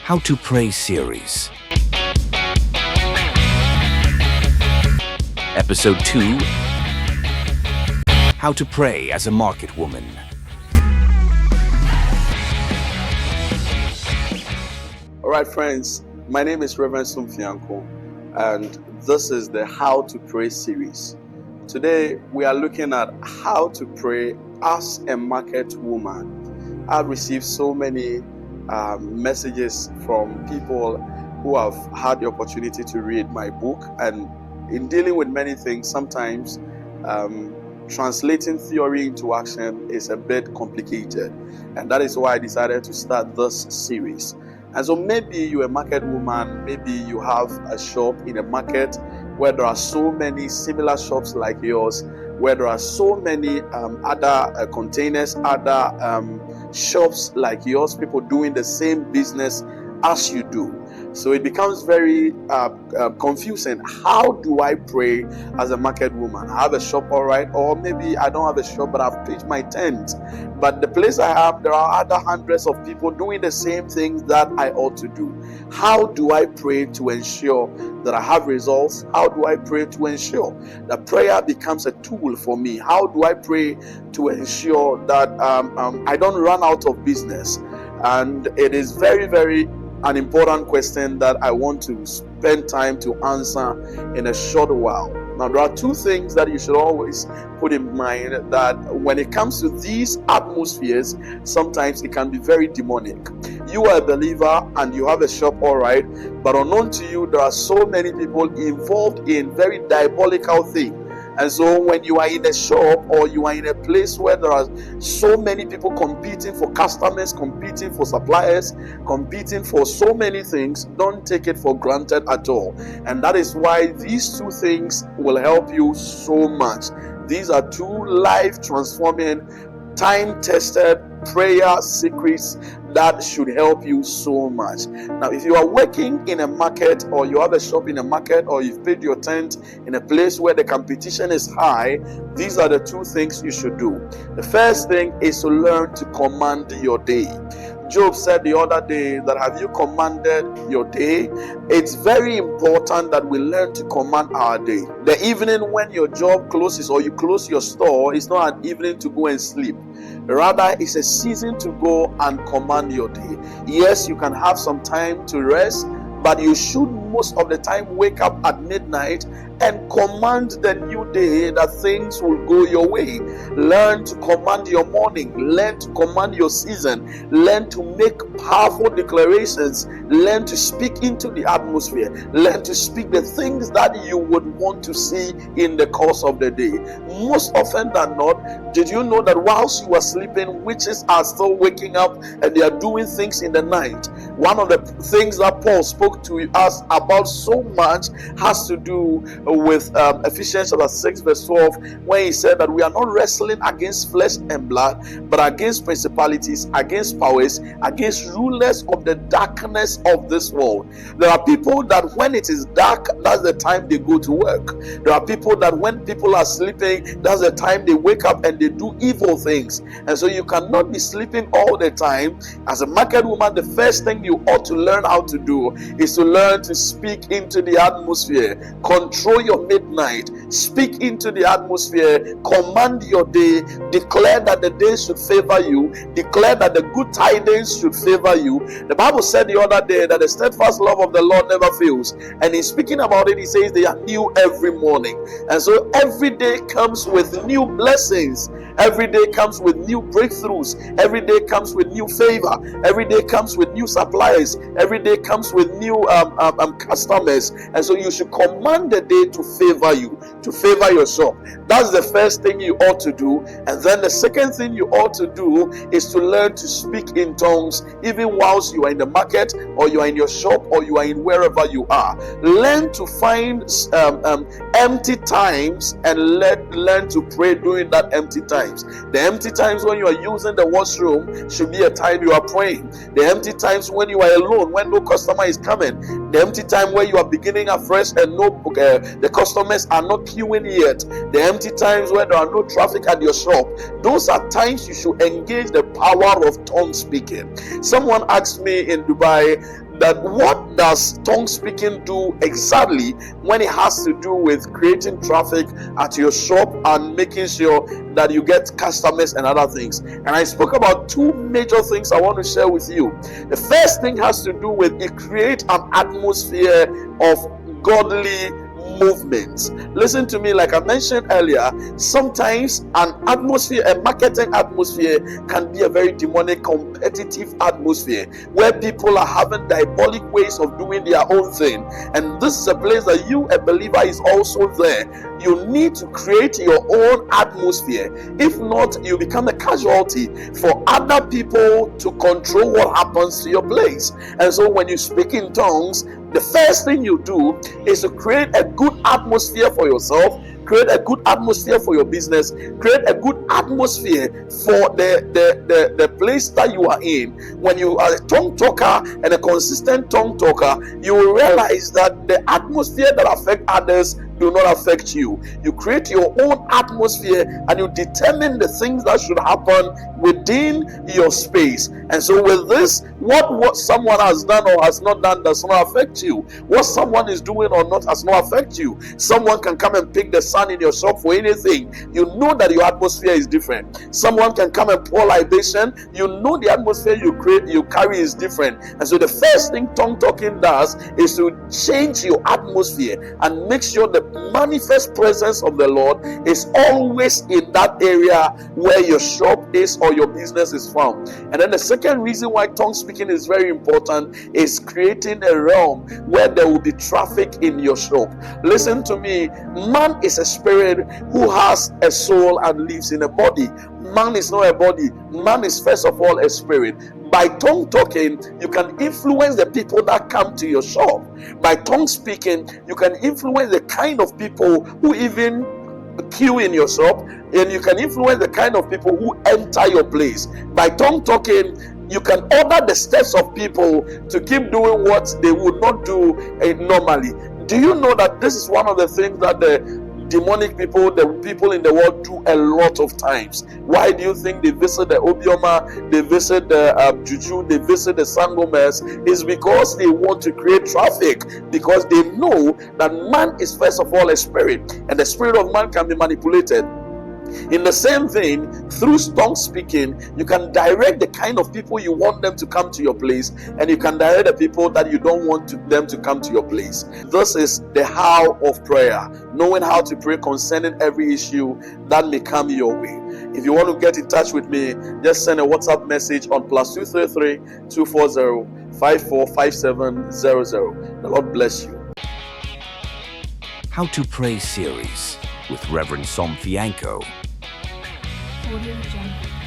How to Pray series. Episode 2. How to Pray as a Market Woman. All right, friends, my name is Reverend Sumfianko, and this is the How to Pray series. Today, we are looking at how to pray as a market woman. I've received so many messages from people who have had the opportunity to read my book, and in dealing with many things, sometimes translating theory into action is a bit complicated, and that is why I decided to start this series. And so maybe you're a market woman, maybe you have a shop in a market where there are so many similar shops like yours, where there are so many other containers, other shops like yours, people doing the same business as you do. So it becomes very confusing. How do I pray as a market woman? I have a shop, all right, or maybe I don't have a shop, but I've pitched my tent. But the place I have, there are other hundreds of people doing the same things that I ought to do. How do I pray to ensure that I have results? How do I pray to ensure that prayer becomes a tool for me? How do I pray to ensure that I don't run out of business? And it is very, very an important question that I want to spend time to answer in a short while. Now, there are two things that you should always put in mind, that when it comes to these atmospheres, sometimes it can be very demonic. You are a believer and you have a shop, all right, but unknown to you, there are so many people involved in very diabolical things. And so when you are in a shop or you are in a place where there are so many people competing for customers, competing for suppliers, competing for so many things, don't take it for granted at all. And that is why these two things will help you so much. These are two life transforming, time-tested prayer secrets that should help you so much. Now, if you are working in a market, or you have a shop in a market, or you've paid your tent in a place where the competition is high, these are the two things you should do. The first thing is to learn to command your day. Job said the other day that, have you commanded your day? It's very important that we learn to command our day. The evening when your job closes or you close your store, it's not an evening to go and sleep. Rather, it's a season to go and command your day. Yes, you can have some time to rest, but you should most of the time wake up at midnight and command the new day that things will go your way. Learn to command your morning. Learn to command your season. Learn to make powerful declarations. Learn to speak into the atmosphere. Learn to speak the things that you would want to see in the course of the day. Most often than not, did you know that whilst you are sleeping, witches are still waking up and they are doing things in the night? One of the things that Paul spoke to us about so much has to do with Ephesians chapter 6 verse 12, when he said that we are not wrestling against flesh and blood, but against principalities, against powers, against rulers of the darkness of this world. There are people that when it is dark, that's the time they go to work. There are people that when people are sleeping, that's the time they wake up and they do evil things. And so you cannot be sleeping all the time. As a market woman, the first thing you ought to learn how to do is to learn to speak into the atmosphere. Control your midnight. Speak into the atmosphere. Command your day. Declare that the day should favor you. Declare that the good tidings should favor you. The Bible said the other day that the steadfast love of the Lord never fails. And in speaking about it, he says they are new every morning. And so every day comes with new blessings. Every day comes with new breakthroughs. Every day comes with new favor. Every day comes with new suppliers. Every day comes with new customers. And so you should command the day to favor you, to favor your shop. That's the first thing you ought to do. And then the second thing you ought to do is to learn to speak in tongues, even whilst you are in the market, or you are in your shop, or you are in wherever you are. Learn to find empty times and learn to pray during that empty times. The empty times when you are using the washroom should be a time you are praying. The empty times when you are alone, when no customer is coming, the empty time where you are beginning afresh and the customers are not queuing yet, the empty times where there are no traffic at your shop. Those are times you should engage the power of tongue speaking. Someone asked me in Dubai that what does tongue speaking do exactly when it has to do with creating traffic at your shop and making sure that you get customers and other things. And I spoke about two major things I want to share with you. The first thing has to do with it create an atmosphere of godly movements. Listen to me, like I mentioned earlier, sometimes an atmosphere, a marketing atmosphere, can be a very demonic, competitive atmosphere where people are having diabolic ways of doing their own thing. And this is a place that you, a believer, is also there. You need to create your own atmosphere. If not, you become a casualty for other people to control what happens to your place. And so when you speak in tongues, the first thing you do is to create a good atmosphere for yourself, create a good atmosphere for your business, create a good atmosphere for the place that you are in. When you are a tongue talker and a consistent tongue talker, you will realize that the atmosphere that affects others do not affect you. You create your own atmosphere and you determine the things that should happen within your space. And so with this, what someone has done or has not done does not affect you. What someone is doing or not has not affect you. Someone can come and pick the sun in your shop for anything. You know that your atmosphere is different. Someone can come and pour libation. You know the atmosphere you carry is different. And so the first thing tongue talking does is to change your atmosphere and make sure the manifest presence of the Lord is always in that area where your shop is or your business is found. And then the second reason why tongue speaking is very important is creating a realm where there will be traffic in your shop. Listen to me, man is a spirit who has a soul and lives in a body. Man is not a body. Man is first of all a spirit. By tongue talking, you can influence the people that come to your shop. By tongue speaking, you can influence the kind of people who even queue in your shop, and you can influence the kind of people who enter your place. By tongue talking, you can order the steps of people to keep doing what they would not do normally. Do you know that this is one of the things that the demonic people, the people in the world, do a lot of times? Why do you think they visit the Obioma, they visit the Juju, they visit the Sangomas? Is because they want to create traffic, because they know that man is first of all a spirit, and the spirit of man can be manipulated. In the same vein, through tongue speaking, you can direct the kind of people you want them to come to your place, and you can direct the people that you don't want them to come to your place. This is the how of prayer, knowing how to pray concerning every issue that may come your way. If you want to get in touch with me, just send a WhatsApp message on +233 240 545700. The Lord bless you. How to Pray series with Reverend Som Fianco. Audio Jungle.